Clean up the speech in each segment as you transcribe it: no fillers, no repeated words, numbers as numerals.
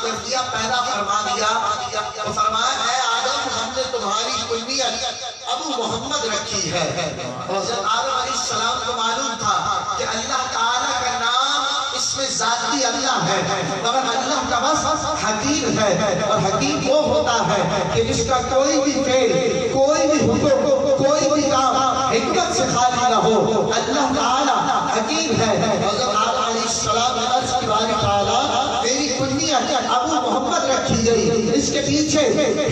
کر دیا، پیدا فرما دیا تو فرمایا اے آدم ہم نے تمہاری کنیت ابو محمد رکھی ہے۔ اور حضرت آدم علیہ السلام کو معلوم تھا کہ اللہ تعالیٰ کا نام اس میں ذاتی اللہ ہے، مگر اللہ کا بس حکیم ہے، اور حکیم وہ ہوتا ہے کہ جس کا کوئی بھی فعل، کوئی بھی حکم، کوئی بھی کام حکمت سے خالی نہ ہو۔ اللہ تعالیٰ حکیم ہے۔ حضرت آدم علیہ السلام نے عرض کی باری تعالیٰ میری کنیت ابو محمد رکھی گئی، اس کے پیچھے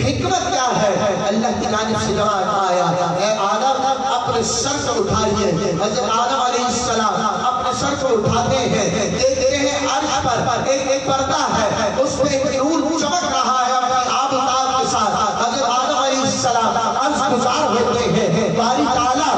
حکمت کیا ہے؟ اللہ کی جانب سے جواب آیا اے آدم اپنے سر کو اٹھائیے۔ حضرت آدم علیہ السلام اپنے سر کو اٹھاتے ہیں، دیکھتے ہیں عرش پر ایک پردہ ہے، اس میں ایک نور چمک رہا ہے اپنی آب و تاب کے ساتھ۔ حضرت آدم علیہ السلام عرش گزار ہوتے ہیں، باری تعالیٰ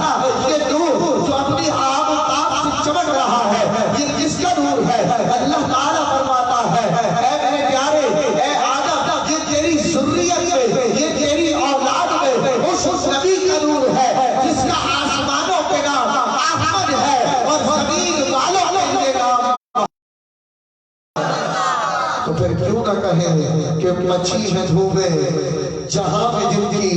یہ نور جو اپنی آب و تاب سے چمک رہا ہے یہ کس کا نور ہے؟ اللہ تعالیٰ فرماتا ہے اے میرے پیارے، اے آدم یہ تیری ذریت میں، یہ تیری اولاد میں اس نبی کا نور ہے جس کا آسمانوں پہ نام احمد ہے اور زمین والوں پہ یہ نام۔ تو پھر کیوں نہ کہیں کہ مچھی ہے دھوبے جہاں پہ جن کی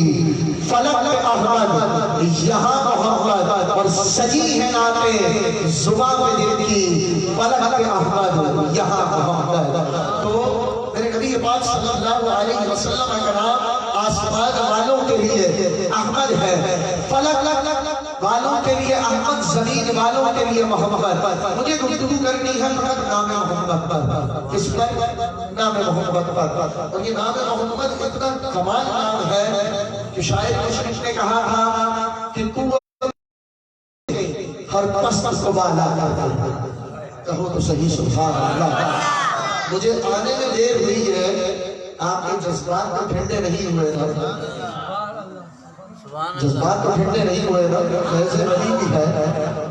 فلک پہ احمد، یہاں محمد، اور سجی ہے نعتیں زباں پہ جن کی فلک پہ احمد، یہاں محمد۔ تو میرے نبی پاک صلی اللہ علیہ وسلم کا نام آسمان والوں کے لیے احمد ہے، فلک والوں کے لیے احمد، زمین والوں کے لیے محمد۔ مجھے گفتگو کرنی ہے فقط نام محمد پر، اس پر نام محمد پر، اور یہ نام محمد اتنا کمال نام ہے کہ شاعر مشرق نے کہا تھا کہ قوت ہر پست کو بالا کرتا ہے۔ کہو تو صحیح سبحان اللہ۔ مجھے آنے میں دیر ہوئی ہے، آپ کے جذبات کو ٹھنڈے نہیں ہوئے نا، جذبات کو ٹھنڈے نہیں ہوئے نا، کیسے نبی بھی ہے،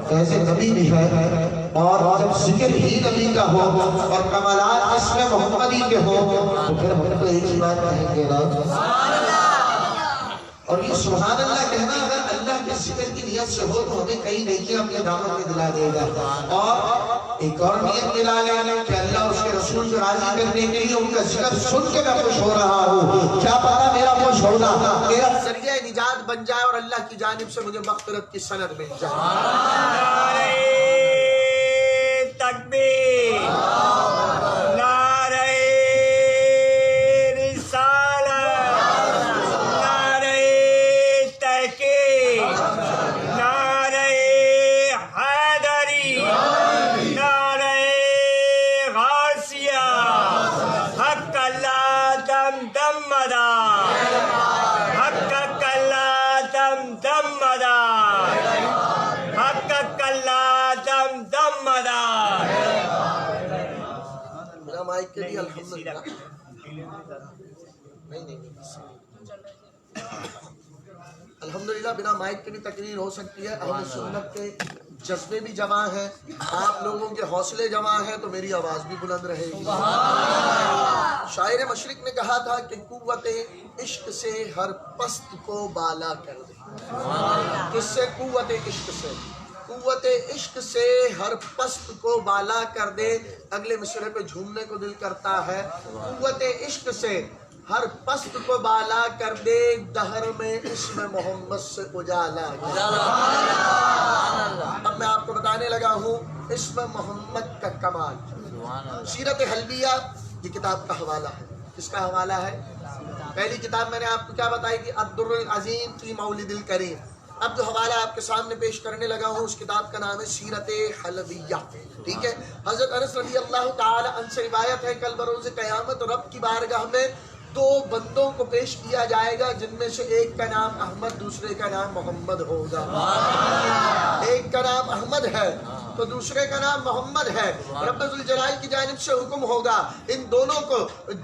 کیسے نبی بھی ہے، اور جب ذکر ہی نبی کا ہو اور کمالات اس میں محمدی کے ہو تو پھر ہم تو ایک ہی بات کہیں گے نا۔ اور یہ سبحان اللہ کہنا اگر اللہ کے ذکر کی نیت سے ہو تو ہمیں کئی نیکیاں اپنے دامن میں دلا دے گا۔ اور ایک اور نیت دلا لینا کہ اللہ اس کے رسول کو راضی کرنے کے لیے ان کا ذکر سن کے میں خوش ہو رہا ہوں، کیا پتہ میرا خوش ہونا میرا ذریعہ نجات بن جائے اور اللہ کی جانب سے مجھے مغفرت کی سند مل جائے۔ تکبیر، نعرہ رسالت، نعرہ تحقیق، نعرہ حیدری، نعرہ غوثیہ، حق اللہ دم دم مدا، حق اللہ دم دم مدا، حق اللہ دم دم مدا۔ میرا مائک کے لیے الحمدللہ الحمدللہ بنا مائک کے بھی تقریر ہو سکتی ہے۔ اہل سنت کے جذبے بھی جمع ہیں، آپ لوگوں کے حوصلے جمع ہیں، تو میری آواز بھی بلند رہے گی۔ شاعر مشرق نے کہا تھا کہ قوت عشق سے ہر پست کو بالا کر دے۔ کس سے؟ قوت عشق سے۔ قوت عشق سے ہر پست کو بالا کر دے۔ اگلے مصرعے پہ جھومنے کو دل کرتا ہے۔ قوت عشق سے ہر پست کو بالا کر دے، دہر میں اسم محمد سے اجالا۔ اب میں آپ کو بتانے لگا ہوں اسم محمد کا کمال۔ سیرت حلبیہ یہ کتاب کا حوالہ ہے۔ کس کا حوالہ ہے؟ پہلی کتاب میں نے آپ کو کیا بتائی تھی؟ الدر العظیم فی مولد الکریم۔ اب جو حوالہ آپ کے سامنے پیش کرنے لگا ہوں اس کتاب کا نام ہے سیرت حلبیہ، ٹھیک ہے۔ حضرت انس رضی اللہ تعالی عنہ سے روایت ہے کل بروز قیامت رب کی بارگاہ میں دو بندوں کو پیش کیا جائے گا جن میں سے ایک کا نام احمد دوسرے کا نام محمد ہوگا۔ ایک کا نام احمد ہے تو دوسرے کا نام محمد ہے۔ رب ذوالجلال کی جانب سے حکم ہوگا ان دونوں کو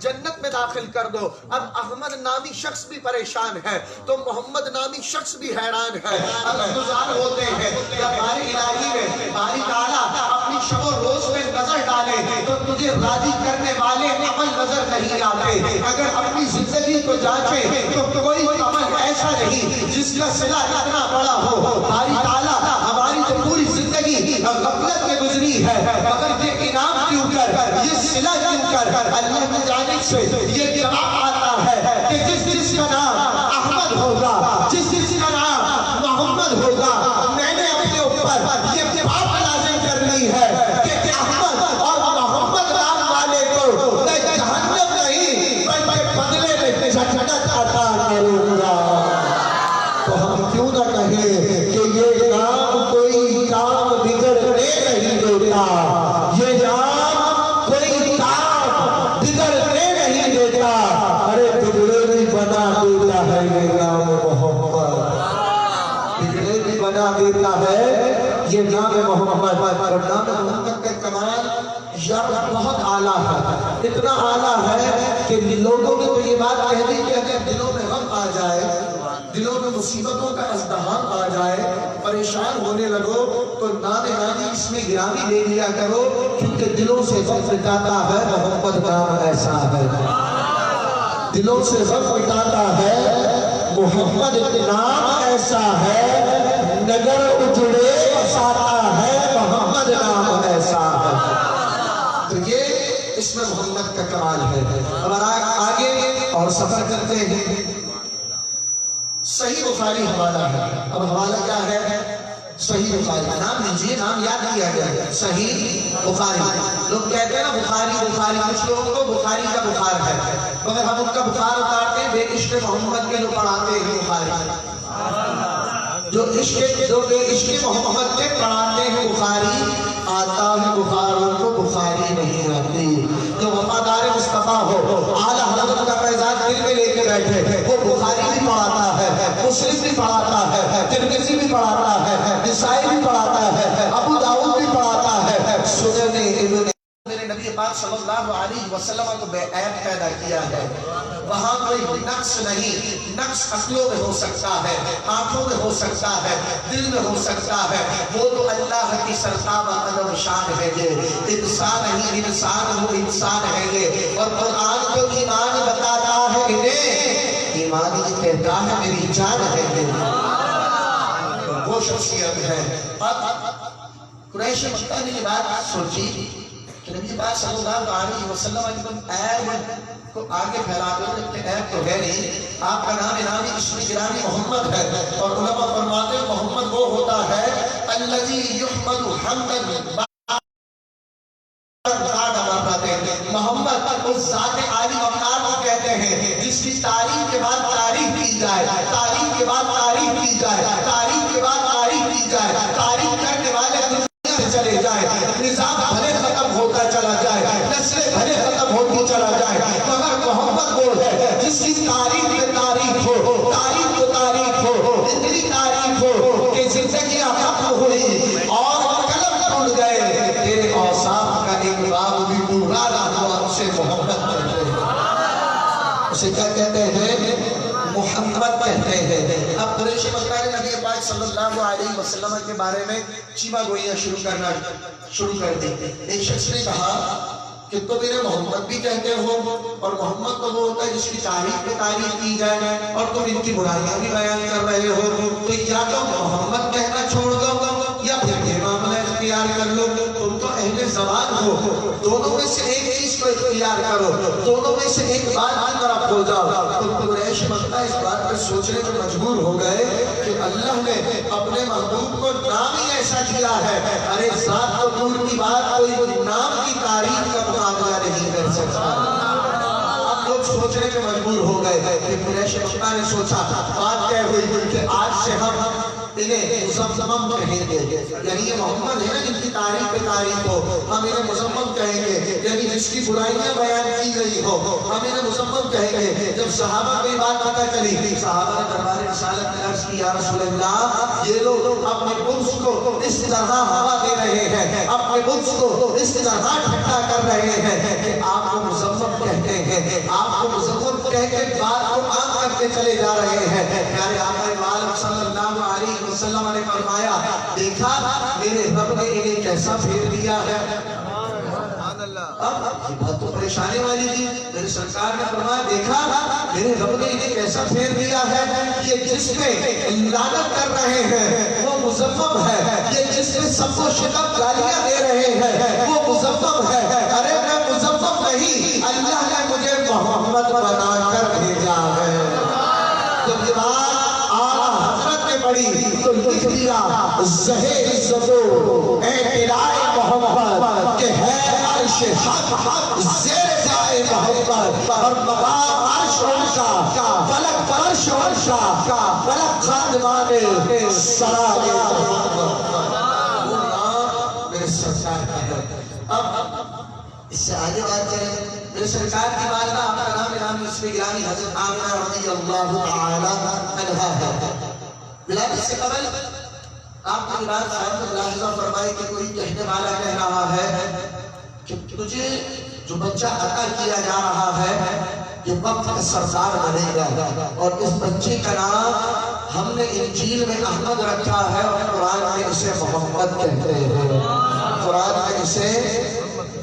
جنت میں داخل کر دو۔ اب احمد نامی شخص بھی پریشان ہے تو محمد نامی شخص بھی حیران ہے۔ اب گزار ہوتے ہیں یا باری الہی میں باری تعالیٰ اپنی شب و روز میں نظر ڈالے تو تجھے راضی کرنے والے عمل نظر نہیں آتے۔ اگر اپنی زندگی کو جانچے تو کوئی عمل ایسا نہیں جس کا صلہ اتنا بڑا ہو۔ باری تعالیٰ ہماری تو پوری زندگی غفلت میں گزری ہے، مگر یہ انعام کیوں کر، یہ صلہ کیوں کر، اللہ کی جانب سے یہ جواب آتا ہے کہ جس کا نام احمد ہوگا، جس کا نام محمد ہوگا، میں نے اپنے اوپر یہ بات لازم کرنی ہے کہ احمد اور محمد نام والے کو میں جہنم نہیں بلکہ بدلے میں جنت عطا کروں گا۔ تو ہم کیوں نہ کہیں کہ یہ نام کوئی کام بگڑنے نہیں دیتا، یہ نام کوئی کام بگڑنے نہیں دیتا، ارے بگڑے بھی بنا دیتا ہے یہ نام محمد، بگڑے بھی بنا دیتا ہے یہ نام محمد۔ اور نام محمد کا کمال یار بہت اعلیٰ ہے، اتنا اعلیٰ ہے کہ لوگوں نے تو یہ بات کہہ دی کہ اگر دلوں میں غم آ جائے، دلوں میں مصیبتوں کا ازدحام آ جائے، پریشان ہونے لگو تو نام نامی اس میں گرامی لے لیا کرو، کیونکہ دلوں سے غم مٹاتا ہے محمد نام ایسا ہے، دلوں سے غم مٹاتا ہے محمد نام ایسا ہے، نگر اجڑے بساتا ہے محمد نام ایسا ہے۔ تو یہ اس میں محمد کا کمال ہے۔ اب آگے اور سفر کرتے ہیں، صحیح بخاری حوالہ ہے۔ اب حوالہ کیا ہے؟ صحیح بخاری، نام لیجیے، نام یاد کیا گیا ہے، صحیح بخاری۔ لوگ کہتے ہیں نا بخاری بخاری، کچھ لوگوں کو بخاری کا بخار ہے، مگر ہم ان کا بخار اتارتے ہیں بے عشق محمد کے جو پڑھاتے ہیں بخاری، جو بے عشق محمد کے پڑھاتے ہیں بخاری، آتا ہے بخار ان کو بخاری نہیں آتی۔ جو وفادار مصطفیٰ ہو، اعلیٰ حضرت کا فیضان دل میں لے کے بیٹھے، وہ بخاری بھی پڑھاتا ہے، مسلم بھی پڑھاتا ہے، ترمذی بھی پڑھاتا ہے، نسائی بھی پڑھاتا ہے، ابو داؤد بھی پڑھاتا ہے، سنن ابن میرے نبی پاک صلی اللہ علیہ وسلم کو بے عیب پیدا کیا ہے، وہاں کوئی نقص نہیں، نقص عقلوں میں ہو سکتا ہے، آنکھوں میں ہو سکتا ہے، دل میں ہو سکتا ہے، وہ تو اللہ کی سرتاب قدم شان ہے یہ، انسان ہی انسان وہ انسان ہے یہ، اور قرآن کو ایمان بتاتا ہے انہیں، ایمان ہی کہتا ہے میری جان ہے یہ، وہ شخصیت ہے۔ اب قریش مکہ نے یہ بات سوچی کہ نبی پاک صلی اللہ علیہ وسلم ایک عیب کو آگے پھیلاتے ہیں کہ عیب تو ہے نہیں، آپ کا نام نامی اسم گرامی محمد ہے، اور علماء فرماتے ہیں محمد وہ ہوتا ہے الذی یحمد حمدا محمد اس ذات عالی وقار کو کہتے ہیں جس کی تعریف کے بعد تعریف کی جائے، تعریف کے بعد تعریف کی جائے، تعریف کے بعد تعریف کی جائے، تعریف کرنے والے دنیا سے چلے جائے، نظام بھلے ختم ہوتا چلا جائے، نسلیں بھلے ختم ہوتی چلا جائے، مگر محمد وہ ہے جس کی تعریف میں تعریف ہو، تعریف کو تعریف ہو، اتنی تعریف ہو کہ زندگیاں ختم ہوئی اور قلم ٹوٹ گئے، تیرے اوصاف کا ایک باب بھی پورا نہ ہوا، اسے محمد کہتے ہیں، اسے کیا کہتے ہیں؟ محمد کہتے ہیں۔ اب قریش مکہ نے نبی پاک صلی اللہ علیہ وسلم کے بارے میں چیما گوئیاں شروع کر دی۔ ایک شخص نے کہا کہ تو میرے محمد بھی کہتے ہو، اور محمد تو وہ ہوتا ہے جس کی تعریف پہ تعریف کی جائے، اور تم ان کی برائیاں بھی بیان کر رہے ہو، تو یا تو محمد کہنا چھوڑ دو یا پھر یہ معاملہ اختیار کر لو، تم تو اہل زبان ہو، دونوں میں سے ایک چیز کو اختیار کرو، دونوں میں سے ایک بات کی طرف ہو جاؤ۔ تو قریش مکہ اس بات پر سوچنے کو مجبور ہو گئے کہ اللہ نے اپنے محبوب کو نام ہی ایسا کیا ہے، ارے ذات تو دور کی بات، کوئی نام کی تعریف کا مقابلہ نہیں کر سکتا۔ اب لوگ سوچنے کے مجبور ہو گئے کہ قریش مکہ نے سوچا بات کیا ہوئی کہ آج سے ہم انہیں مزمم کہیں گے، یعنی یہ محمد ہے نا جن کی تعریف پہ تعریف ہو، ہم انہیں مزمم کہیں گے، یعنی جس کی برائیاں بیان کی گئی ہو ہم انہیں مزمم کہیں گے۔ جب صحابہ کو یہ بات پتہ چلی، صحابہ نے دربار رسالت میں عرض کی یا رسول اللہ، یہ لوگ اپنے قدس کو اس طرح ہوا دے رہے ہیں، اپنے قدس کو اس طرح ٹھٹا کر رہے ہیں کہ آپ کو مزمم کہتے ہیں، آپ کو مزمم کہہ کے بات کو عام کرتے چلے جا رہے ہیں۔ پیارے آقا عالم صلی اللہ علیہ وسلم نے فرمایا دیکھا میرے رب نے انہیں کیسا پھیر دیا ہے۔ اب یہ بات تو پریشانی والی تھی، میرے سرکار نے فرمایا دیکھا میرے رب نے انہیں کیسا پھیر دیا ہے، یہ جس میں لعنت کر رہے ہیں وہ مزمم ہے، یہ جس میں سب کو شتم گالیاں دے رہے ہیں وہ مزمم ہے۔ ارے میں مزمم نہیں، اللہ نے مجھے زہر زدو اعتراء محمد کہ ہے عرش حق زیر جائے محمد اور مقام عرش کا فلک فرش کا فلک خادمان سرائے میرے سرکار کا ہے. اب اس سے آگے بات کریں. میرے سرکار کی والدہ آپ کا نام نام اس میں گرامی حضرت آمنہ رضی اللہ تعالی عنہا ہے. ولادت سے قبل آپ کی بات صاحب نے ملاحظہ فرمائی کہ کوئی کہنے والا کہہ رہا ہے کہ تجھے جو بچہ عطا کیا جا رہا ہے یہ وقت کا سردار بنے گا اور اس بچے کا نام ہم نے انجیل میں احمد رکھا ہے اور قرآن میں اسے محمد کہتے ہیں. قرآن میں اسے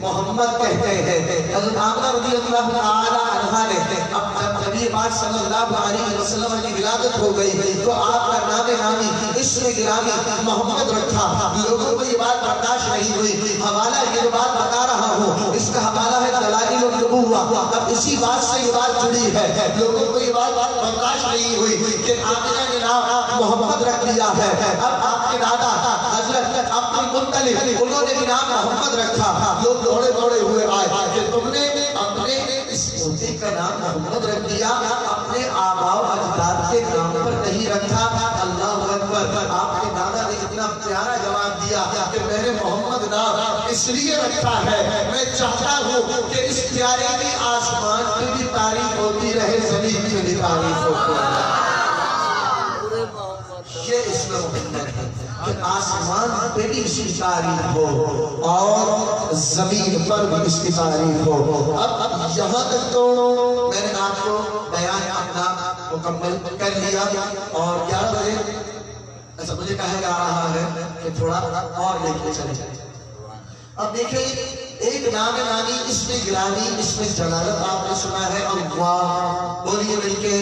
محمد کہتے ہیں. حضرت آمنہ رضی اللہ تعالی عنہا نے اب جب نبی پاک صلی اللہ علیہ وسلم کی ولادت ہو گئی تو آپ کا نام نامی اسم گرامی محمد رکھا. لوگوں کو یہ بات برداشت نہیں ہوئی. حوالہ یہ بات بتا رہا ہوں اس کا حوالہ ہے دلائل النبوہ. اب اسی بات سے یہ بات جڑی ہے. لوگوں کو یہ بات برداشت نہیں ہوئی کہ آمنہ نے نام محمد رکھ لیا ہے. اب آپ کے دادا حضرت عبد المطلب انہوں نے بھی نام محمد رکھا. لوگ دوڑے دوڑے ہوئے آئے کہ تم نے اپنے اس پوتے کا نام محمد رکھ دیا, اپنے آباء و اجداد کے نام پر نہیں رکھا. اللہ اکبر. آپ کے دادا نے اتنا پیارا جواب دیا کہ میں نے محمد نام اس لیے رکھا ہے میں چاہتا ہوں کہ اس پیارے کی آسمان پہ بھی تعریف ہوتی رہے, زمین پہ بھی تعریف ہوتی رہے. یہ اس میں محمد ہے کہ آسمان پہ بھی اس کی تعریف ہو اور زمین پر بھی اس کی تعریف ہو. اب یہاں تک تو میں نے آپ کو بیان اپنا مکمل کر لیا اور 11 بجے ایسا مجھے کہا جا رہا ہے کہ تھوڑا اور لے کے چلے جائیں. اب دیکھیں ایک نام نامی اس میں گرامی اس میں جلالت آپ نے سنا ہے اللہ, بولیے مل کے,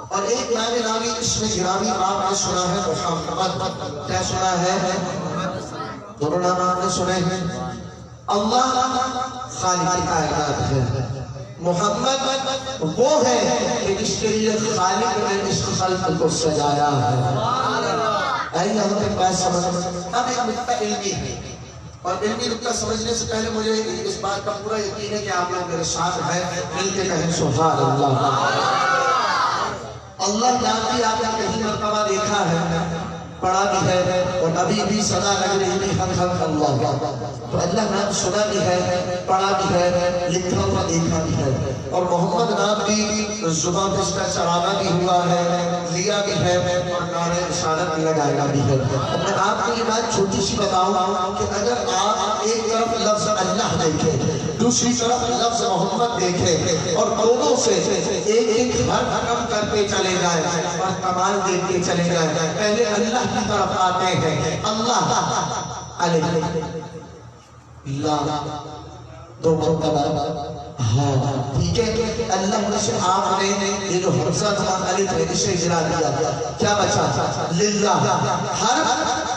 اور ایک نام نامی اس میں گرامی آپ نے سنا ہے محمد. کیا سنا ہے؟ دونوں نام آپ نے سنے ہیں. اللہ خالق کائنات ہے, محمد وہ ہے کہ اس کے لیے خالق نے اس خلق کو سجایا ہے. آئیے ہم ایک بات سمجھ. اب ایک نقطہ علمی ہے اور علمی نقطہ سمجھنے سے پہلے مجھے اس بات کا پورا یقین ہے کہ آپ لوگ میرے ساتھ ہیں. مل کے کہیں سبحان اللہ. اللہ نام بھی آپ نے کہیں مرتبہ دیکھا ہے, پڑھا بھی ہے اور ابھی بھی صدا لگ رہی ہے حق حق اللہ. تو اللہ نام سنا بھی ہے, پڑھا بھی ہے, لکھا ہوا دیکھا بھی ہے. اور محمد نام بھی زبان پہ اس کا چڑھانا بھی ہوا ہے, لیا بھی ہے اور نعرہ رسالت لگایا بھی ہے. میں آپ کو یہ بات چھوٹی سی بتاؤں کہ اگر آپ ایک طرف لفظ اللہ دیکھیں, دوسری طرف لفظ محمد دیکھیں اور دونوں سے ایک ایک حرف کم کرتے چلے جائیں اور کمال دیکھتے چلے جائیں. پہلے اللہ کی طرف آتے ہیں. اللہ علیہ لا دو مرتبہ ہاں ٹھیک ہے. اللہ میں سے آپ نے یہ جو حفظہ تھا علیہ ہے اسے گرا دیا. کیا بچا؟ للہ. حرف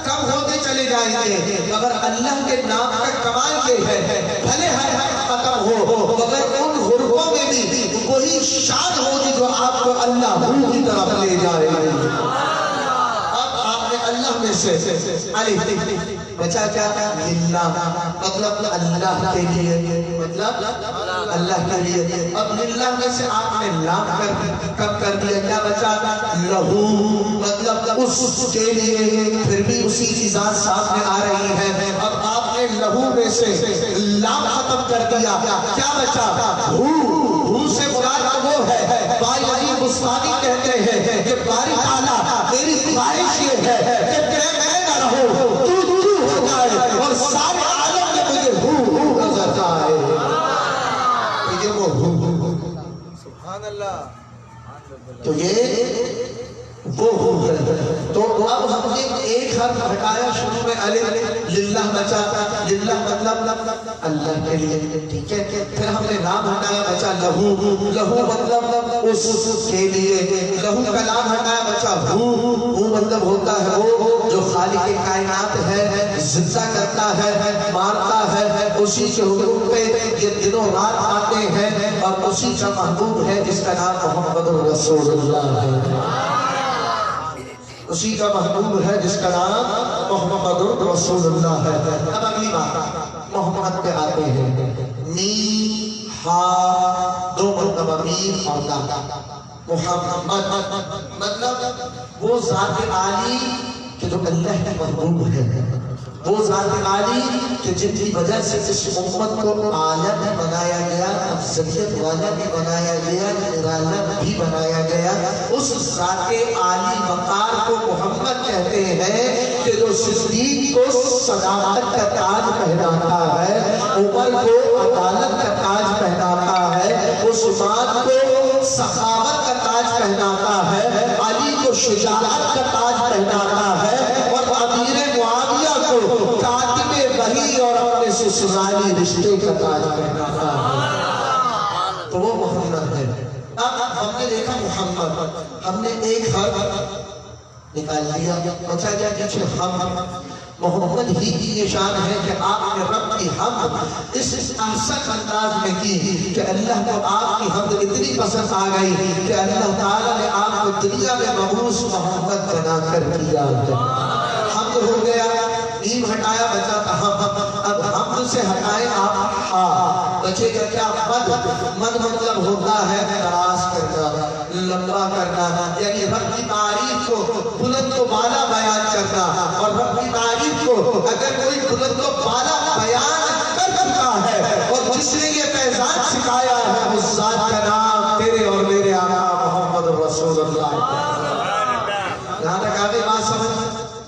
کم ہوتے چلے جائیں گے مگر اللہ کے نام کا کمال یہ ہے بھلے ہر حرف ختم ہو مگر ان حروفوں میں بھی وہی شان ہوگی جو آپ کو اللہ کی طرف لے جائے. اللہ میں سے علیہ بچا کیا للہ مطلب اللہ کے لیے, مطلب اللہ کے لیے. اب للہ میں سے آپ نے لام کم کر دیا, کیا بچا لہو مطلب اس کے لیے. پھر بھی اسی کی ذات سامنے آ رہی ہے. اب آپ نے لہو میں سے لام ختم کر دیا, کیا بچا ہو سے مراد وہ ہے. بھائی علی مصطفی کہتے ہیں کہ باری تعالیٰ میری خواہش یہ ہے کہ میں نہ رہو تو ہو جائے اور سارے عالم میں مجھے ہو نظر آئے. یہ وہ سبحان اللہ. تو یہ وہ ہے. تو اب ہم نے ایک حرف ہٹایا شروع میں الف, للہ بچا. للہ مطلب اللہ کے لیے, ٹھیک ہے. پھر ہم نے نام ہٹایا بچا لہو. لہو مطلب اس کے لیے. لہو کا نام ہٹایا بچا ہو مطلب ہوتا ہے وہ جو خالق کائنات ہے, زندہ کرتا ہے, مارتا ہے. اسی کے حکم پہ یہ دنوں رات آتے ہیں اور اسی کا محبوب ہے جس کا نام محمد رسول اللہ ہے. اسی کا محبوب ہے جس کا نام محمد رسول اللہ ہے۔ اب اگلی بات محمد پہ آتے ہیں، میم ہا دو مرتبہ میم اور دا، محمد مطلب وہ ذات عالی کہ جو اللہ کے محبوب ہے، وہ ذات عالی کہ جن کی وجہ سے اس امت کو عالم بنایا گیا، افضلیت والا بھی بنایا گیا، نرالا بھی بنایا گیا، اس ذات عالی وقار کو محمد کہتے ہیں کہ جو صدیق کو صداقت کا تاج پہناتا ہے، عمر کو عدالت کا تاج پہناتا ہے، عثمان کو سخاوت کا تاج پہناتا ہے، علی کو شجاعت کا تاج پہناتا ہے، اور امیر معاویہ کو کاتب وحی اور اپنے سسرالی رشتے کا تاج پہناتا ہے، تو وہ محمد ہے۔ اب ہم نے دیکھا محمد، ہم نے ایک حرف نکال لیا، بچا کیا کچھ ہم، محمد ہی کی یہ شان ہے کہ آپ نے رب کی حمد اس احسن انداز میں کی کہ اللہ کو آپ کی حمد اتنی پسند آ گئی کہ اللہ تعالیٰ نے آپ کو دنیا میں مبعوث محمد بنا کر دیا۔ حمد ہو گیا، میم ہٹایا بچا تھا ہم، اب حمد سے ہٹائے آپ ہاں، بچے گا کیا مد؟ مد مطلب ہوتا ہے دراز کرنا، لمبا کرنا، یعنی رب کی تعریف کو بلند و بالا بیان کرنا، اور رب کی تعریف کو اگر کوئی بلند و بالا بیان کر چکا ہے اور جس نے یہ فیضان سکھایا ہے اس ذات کا نام تیرے اور میرے آقا محمد رسول اللہ۔ یہاں تک آگے بات سمجھ،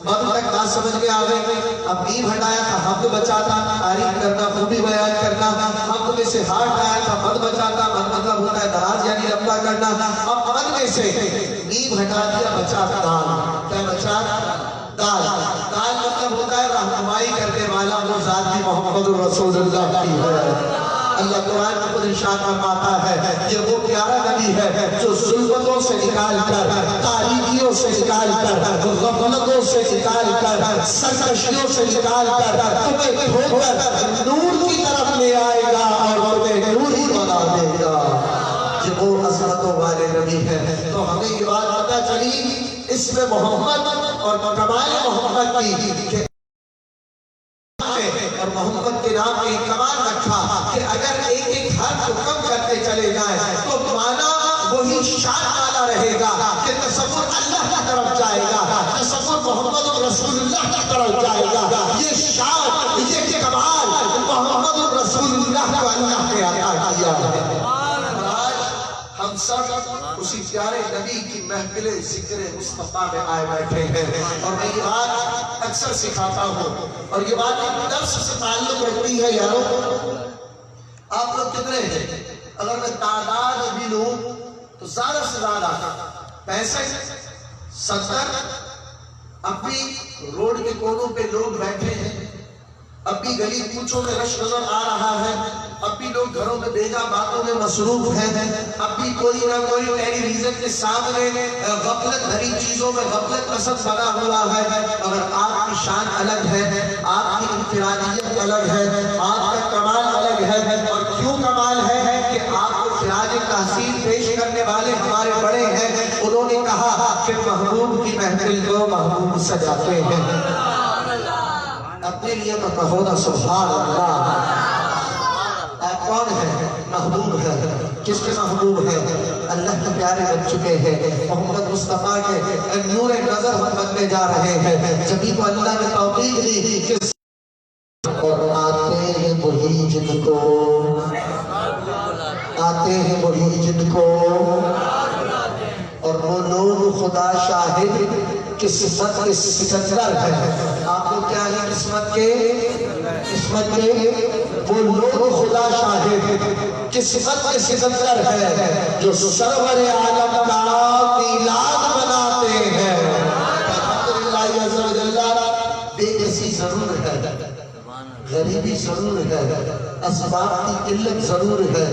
مد تک بات سمجھ میں آگئے۔ اب میم ہٹایا تھا حمد بچا تھا، تعریف کرنا، خوبی بیان کرنا، حمد میں سے ہاتھ آیا تھا مد بچا تھا، مد مطلب ہوتا ہے دراز یعنی لمبا کرنا، اب مد میں سے میم ہٹا دیا بچا دال، کیا بچا؟ دال، دال مطلب ہوتا ہے رہنمائی کرنے والا، وہ ذات محمد رسول اللہ کی ہے۔ اللہ قرآن میں خود ارشاد فرماتا ہے یہ وہ پیارا نبی ہے جو ظلمتوں سے نکال کر، تاریکیوں سے نکال کر، غفلتوں سے نکال کر، سرکشیوں سے نکال کر تمہیں کھو کر نور کی طرف لے آئے گا اور تمہیں نوری بنا دے گا۔ یہ وہ عظمتوں والے نبی ہے۔ تو ہمیں یہ بات پتہ چلی اس میں محمد اور کمال محمد کی، اور محمد کے نام میں کمال رکھا کہ اگر ایک ایک حرف کو کم کرتے چلے جائیں تو معنی وہی شان والا رہے گا کہ تصور اللہ کی طرف جائے گا، تصور محمد رسول اللہ کی طرف جائے گا۔ یہ شان، یہ کمال محمد رسول اللہ کو اللہ نے عطا کیا ہے۔ ہم سب اسی پیارے نبی کی محفل ذکر مصطفیٰ میں آئے بیٹھے ہیں، اور میں یہ بات اکثر سکھاتا ہوں، اور یہ بات ایک درس سے تعلق رکھتی ہے۔ یارو آپ لوگ کتنے ہیں؟ اگر میں تعداد بھی لوں تو زیادہ سے زیادہ 65 70، اب بھی روڈ کے کونوں پہ لوگ بیٹھے ہیں، اب بھی گلی کوچوں میں رش نظر آ رہا ہے، اب بھی لوگ گھروں میں بیجا باتوں میں مصروف ہیں، اب بھی کوئی نہ کوئی ٹیلی ویژن کے سامنے غفلت بھری چیزوں میں غفلت پسند بنا ہوا ہے۔ اگر آپ کی شان الگ ہے، آپ کی انفرادیت الگ ہے، آپ کا کمال الگ ہے، اور کیوں کمال ہے کہ آپ کو خراج تحسین پیش کرنے والے ہمارے بڑے ہیں، انہوں نے کہا کہ محبوب کی محفل کو محبوب سجاتے ہیں۔ اپنے لیے تو کہو نا سبحان اللہ۔ آپ کون ہیں؟ محبوب ہے۔ کس کے محبوب ہیں؟ اللہ کے پیارے بن چکے ہیں، محمد مصطفیٰ کے نور نظر ہم بننے جا رہے ہیں۔ جبھی تو اللہ نے توفیق دی کہ اور آتے ہیں وہی جن کو، آتے ہیں وہی جن کو، اور وہ لوگ خدا شاہد قسمت کے سکندر ہے۔ آپ کو کیا ہے قسمت کے وہ لوگ خدا شاہد قسمت کے سکندر ہے جو سرور عالم کا میلاد مناتے ہیں۔ الحمدللہ عز و جل، بے کسی ضرور ہے، غریبی ضرور ہے، اسباب کی قلت ضرور ہے،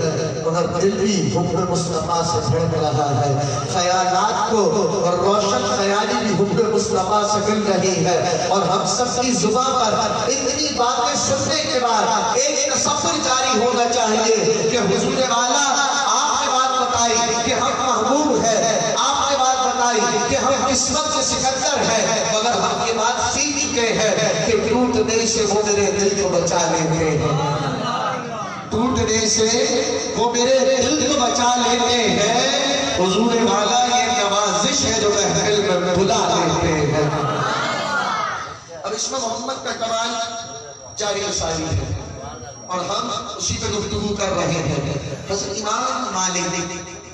مگر دل بھی حب مصطفیٰ سے بھڑک رہا ہے۔ خیالات کو اور روشن خیالی بھی حب مصطفیٰ سے مل رہی ہے، اور ہم سب کی زبان پر اتنی باتیں سننے کے بعد ایک تصور جاری ہونا چاہیے کہ حضور والا آپ نے بات بتائی کہ ہم محبوب ہے، آپ نے بات بتائی کہ ہم اس وقت سکندر ہے مگر ہم یہ بات سیکھ چکے ہیں کہ ٹوٹنے سے وہ میرے دل کو بچا لیتے ہیں، ٹوٹنے سے وہ میرے دل کو بچا لیتے ہیں، حضور والا یہ نوازش ہے جو محفل میں بھلا لیتے ہیں۔ اب اس میں محمد کا کمال جاری ساری ہے اور ہم اسی پہ گفتگو کر رہے ہیں۔ حضرت امام مالک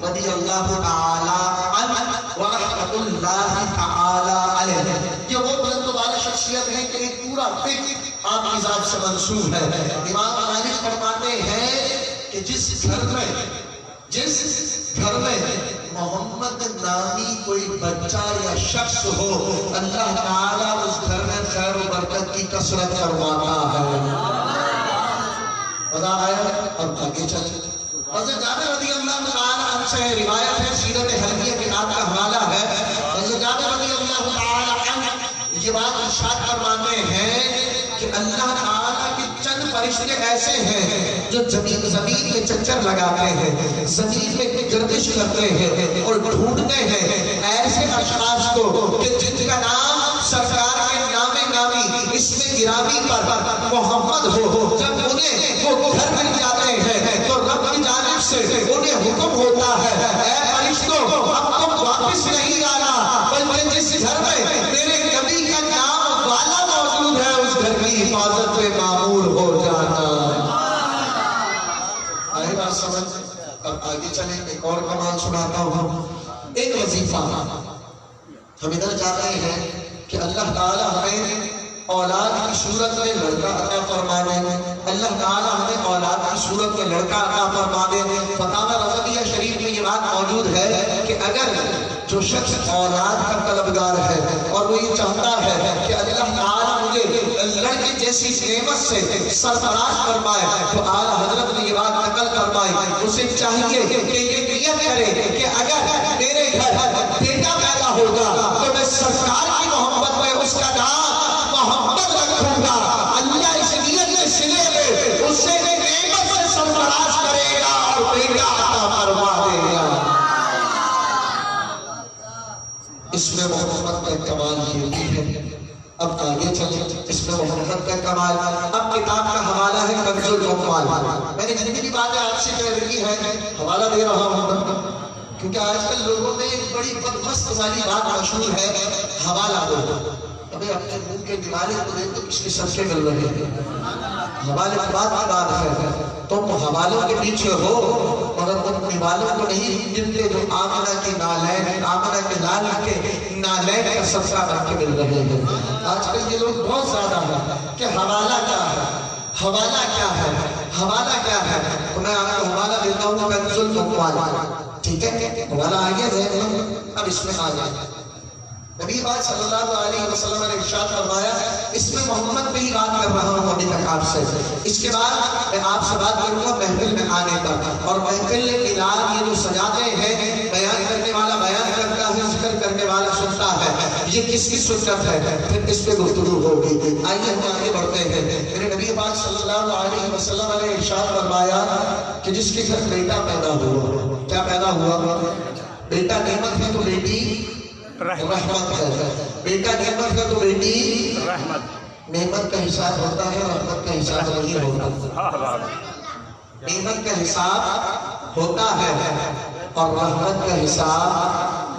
رضی اللہ تعالی عنہ ورحمۃ اللہ تعالی علیہ، یہ وہ بلند و بالا شخصیت ہے کہ ایک پورا فقہ آپ کی ذات سے منسوب ہے۔ امام مالک فرماتے ہیں کہ جس گھر میں محمد نامی کوئی بچہ یا شخص ہو، اللہ تعالیٰ اس گھر میں خیر و برکت کی کثرت فرماتا ہے۔ مزہ آیا؟ اور آگے چلے۔ حضرت جابر رضی اللہ تعالیٰ عنہ سے روایت ہے، سیرت حلبیہ کتاب کا حوالہ ہے۔ حضرت جابر رضی اللہ تعالیٰ عنہ یہ بات ارشاد فرماتے ہیں کہ اللہ تعالیٰ کے چند فرشتے ایسے ہیں جو زمین میں چکر لگاتے ہیں، زمین میں گردش کرتے ہیں اور ڈھونڈتے ہیں ایسے اشخاص کو کہ جن کا نام سرکار کے نام نامی اس میں گرامی پر محمد ہو، جب انہیں وہ گھر مل جاتے ہیں تو رب کی جانب سے انہیں حکم ہوتا ہے، اے فرشتوں اب تم واپس نہیں آنا، بلکہ جس گھر میں میرے نبی کا نام والا موجود ہے اس گھر کی حفاظت میں معمور ہو جانا۔ آئے بات سمجھ؟ اب آگے چلیں، ایک اور کمال سناتا ہوں۔ ایک وظیفہ ہم ادھر جاتے ہیں کہ اللہ تعالیٰ ہمیں اولاد کی صورت میں لڑکا عطا فرما دے، اللہ تعالیٰ ہمیں اولاد کی صورت میں لڑکا عطا فرما دے۔ فتاوی رضویہ شریف میں یہ بات موجود ہے کہ اگر جو شخص اولاد کا طلبگار ہے اور وہ یہ چاہتا ہے کہ اللہ تعالیٰ مجھے لڑکے جیسی نعمت سے سرفراز فرمائے تو اعلیٰ حضرت نے یہ بات نقل فرمائی، اسے چاہیے کہ یہ نیت کرے کہ اگر میرے گھر بیٹا پیدا ہوگا تو میں سرکار کی محبت میں اس کا نام محمد رکھوں گا۔ اللہ اس نیت کے صلے میں اسے نعمت سے سرفراز کرے گا اور بیٹا عطا فرما دے گا۔ اس میں محمد کا کمال یہ بھی ہے۔ اب آگے چلیں، اس میں محمد کا کمال۔ اب کتاب کا حوالہ ہے کنز الجمال۔ میں نے جتنی بھی باتیں آپ سے کہہ رہی ہے حوالہ دے رہا ہوں کیونکہ آج کل لوگوں میں ایک بڑی بدمست والی بات مشہور ہے، حوالہ دو۔ ابھی اپنے منہ کے دیوارے کو دیکھ تو کس کے سب سے مل رہے ہیں، حوالے کی بات ہے۔ تم حوالوں کے پیچھے ہو مگر تم دیوالوں کو نہیں جنتے جو آمنہ کی نالین، آمنہ کے لال کے نالین کا صدقہ بن کے مل رہے ہیں۔ آج کل یہ لوگ بہت زیادہ ہیں کہ حوالہ کیا ہے، حوالہ کیا ہے، حوالہ کیا ہے۔ تو میں آپ کو حوالہ دیتا ہوں کنز الجمال، ٹھیک ہے؟ حوالہ آگے دے، اب اس میں آ جائے۔ نبی پاک صلی اللہ علیہ وسلم نے ارشاد فرمایا، اس میں محمد پہ ہی بات کر رہا ہوں ابھی تک آپ سے، اس کے بعد میں آپ سے بات کروں گا محفل میں آنے کا، اور محفل ملاد یہ جو سجاتے ہیں، بیان کرنے والا بیان کرتا ہے، ذکر کرنے والا سنتا ہے، یہ کس کی سنت ہے، پھر اس پہ گفتگو ہوگی۔ آئیے ہم آگے بڑھتے ہیں۔ میرے نبی پاک صلی اللہ علیہ وسلم نے ارشاد فرمایا کہ جس کے گھر بیٹا پیدا ہوا، کیا پیدا ہوا؟ بیٹا نعمت ہے تو بیٹی رحمت ہے، بیٹا نعمت ہے تو بیٹی رحمت۔ نعمت کا حساب ہوتا ہے، رحمت کا حساب نہیں ہوتا۔ نعمت کا حساب ہوتا ہے اور رحمت کا حساب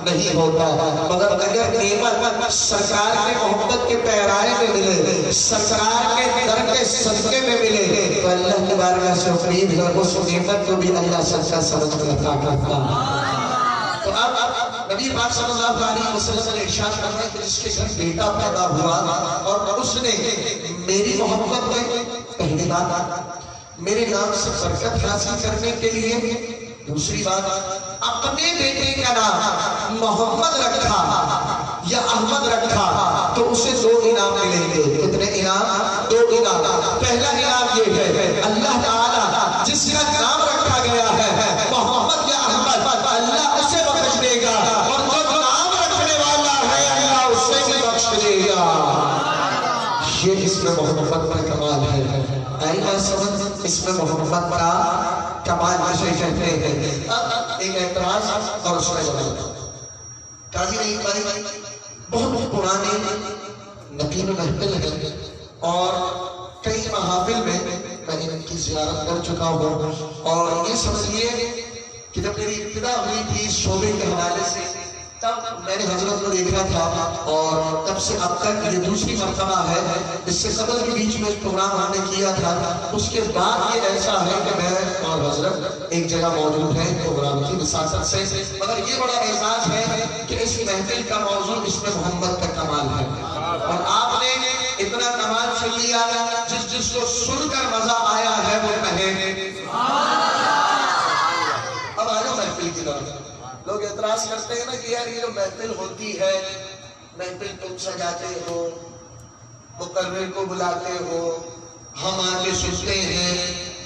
نہیں ہوتا، مگر اگر نعمت سرکار کے محبت کے پیرائے میں ملے، سرکار کے در کے صدقے میں ملے تو اللہ کی بارگاہ سے امید ہے اس نعمت کو بھی اللہ صدقہ سمجھ کر عطا کرتا ہے۔ تو اب نبی پاک صلی اللہ علیہ وسلم نے ارشاد فرمایا کہ جس کے گھر بیٹا پیدا ہوا اور اس نے میری محبت میں، پہلی بات میرے نام سے برکت حاصل کرنے کے لیے، دوسری بات اپنے بیٹے کا نام محمد رکھا یا احمد رکھا تو اسے 2 انعام ملیں گے۔ کتنے انعام؟ 2 انعام۔ پہلا انعام یہ ہے اللہ تعالیٰ جس کا نام رکھا گیا ہے محمد یا احمد، اللہ اسے بخش دے گا، اور جو نام رکھنے والا ہے اللہ اسے بھی بخش دے گا۔ یہ اس میں محمد کا کمال ہے۔ آئی بات سمجھ؟ اس میں محمد کا کمال جسے کہتے ہیں۔ اب ایک اعتراض اور اس میں قاضی نہیں بھائی بہت پرانے نقیب محفل ہے اور کئی محافل میں میں ان کی زیارت کر چکا ہوں، اور یہ سمجھیے کہ جب میری ابتدا ہوئی تھی اس شعبے کے حوالے سے تب میں نے حضرت کو دیکھا تھا، اور تب سے اب تک یہ دوسری مرتبہ ہے۔ اس سے قبل کے بیچ میں پروگرام ہم نے کیا تھا، اس کے بعد یہ ایسا ہے کہ میں اور حضرت ایک جگہ موجود ہیں پروگرام کی وساطت سے، مگر یہ بڑا اعزاز ہے کہ اس محفل کا موضوع اس میں محمد کا کمال ہے، اور آپ نے اتنا کمال سن لیا، جس کو سن کر مزہ آیا ہے وہ کہے اب آ جاؤ محفل کی طرف۔ لوگ اعتراض کرتے ہیں نا کہ یار یہ جو محفل ہوتی ہے، محفل تم سجاتے ہو، مقرر کو بلاتے ہو، ہم آ کے سنتے ہیں،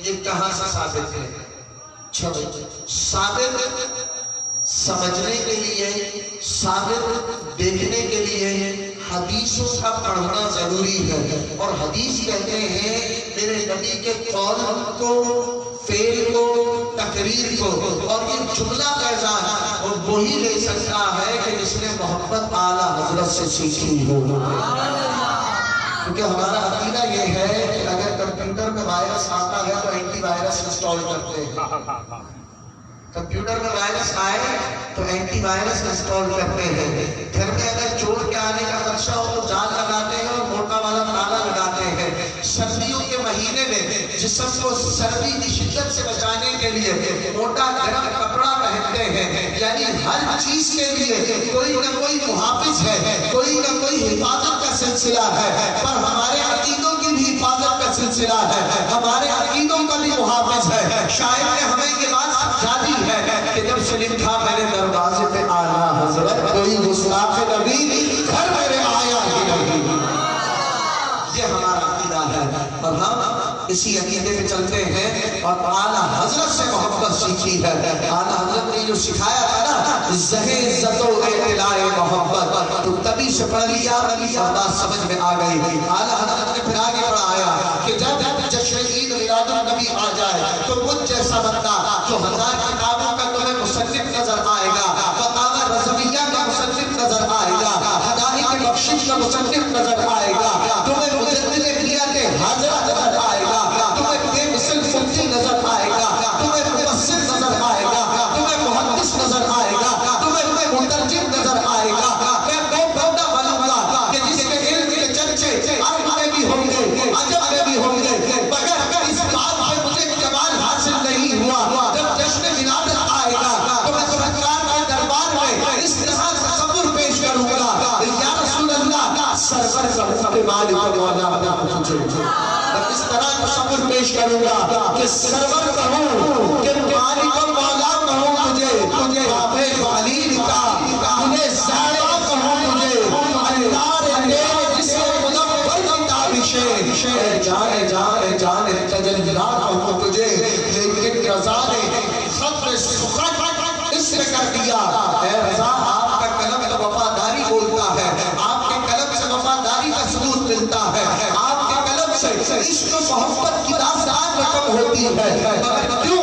یہ کہاں سے ثابت ہے؟ ثابت سمجھنے کے لیے، ثابت دیکھنے کے لیے حدیثوں کا پڑھنا ضروری ہے، اور حدیث کہتے ہیں میرے نبی کے قول کو، فعل کو، تقریر کو، اور یہ جملہ فیضان اور وہی لے سکتا ہے کہ جس نے محبت اعلیٰ حضرت سے سیکھی ہو۔ کیونکہ ہمارا عقیدہ یہ ہے کہ اگر کمپیوٹر میں وائرس آتا ہے تو اینٹی وائرس انسٹال کرتے ہیں، کمپیوٹر میں وائرس آئے تو اینٹی وائرس انسٹال کرتے ہیں، گھر میں اگر چور کے آنے کا خدشہ ہو تو جال لگاتے ہیں اور موٹا والا تالا لگاتے ہیں، سردیوں کے مہینے میں جسم کو سردی کی شدت سے بچانے کے لیے موٹا گرم کپڑا پہنتے ہیں، یعنی ہر چیز کے لیے کوئی نہ کوئی محافظ ہے، کوئی نہ کوئی حفاظت کا سلسلہ ہے، پر ہمارے عقیدوں کی بھی حفاظت کا سلسلہ ہے، ہمارے عقیدوں کا بھی محافظ ہے۔ شاعر نے ہمیں یہ بات سمجھا دی ہے کہ جب سے لکھا میں نے دروازے پہ آنا حضرت، کوئی گستاخ نبی گھر میرے آیا ہی نہیں۔ یہ ہمارا عقیدہ ہے، اور ہم اسی عقیدے میں چلتے ہیں، اور اعلیٰ حضرت سے محبت سیکھی ہے۔ اعلیٰ حضرت نے جو سکھایا تھا نا، زہے عزت و اطلاع محبت، تو تبھی سے پڑھ لیا اور بات سمجھ میں آ گئی۔ اعلیٰ حضرت نے پھر آگے پڑھایا کہ جب جشن عید میلاد النبی آ جائے تو مجھ جیسا بندہ جو 1000 کتابوں کا تمہیں مصنف نظر آئے گا، فتاوی رضویہ کا مصنف نظر آئے گا، ہدایت بخشش کا مصنف نظر آئے گا، تمہیں مجدد ملت حاضرہ نظر آئے گا، تمہیں بے مثل مفتی نظر آئے گا، تمہیں مفسر نظر آئے گا، تمہیں محدث نظر آئے گا، تمہیں مترجم نظر آئے گا۔ میں بہت معلوم گا کہ جس کے علم کے چرچے عرب میں بھی ہوں گے، عجم میں بھی ہوں گے، مگر اس بات پہ مجھے کمال حاصل نہیں ہوا، جب جشن ولادت آئے گا تو میں سرکار کے دربار میں اس طرح تصور پیش کروں گا، یا رسول اللہ سرور کا مالک مولا مجھے، میں اس طرح تصور پیش کروں گا کہ سرور کہوں کہ مالک مولا کہوں تجھے بابے خلیل کا، تجھے زہرا کہوں تجھے اللہ نے جس کے منور کی تابشیں، جانے جانے جانے تجلیٰ کہوں تجھے، لیکن رضا نے خط سخن اس نے کر دیا۔ اے رضا آپ کا قلم تو وفاداری بولتا ہے، آپ کے قلم سے وفاداری کا ثبوت ملتا ہے، آپ کے قلم سے عشق و محبت کی داستان رقم ہوتی ہے، مگر کیوں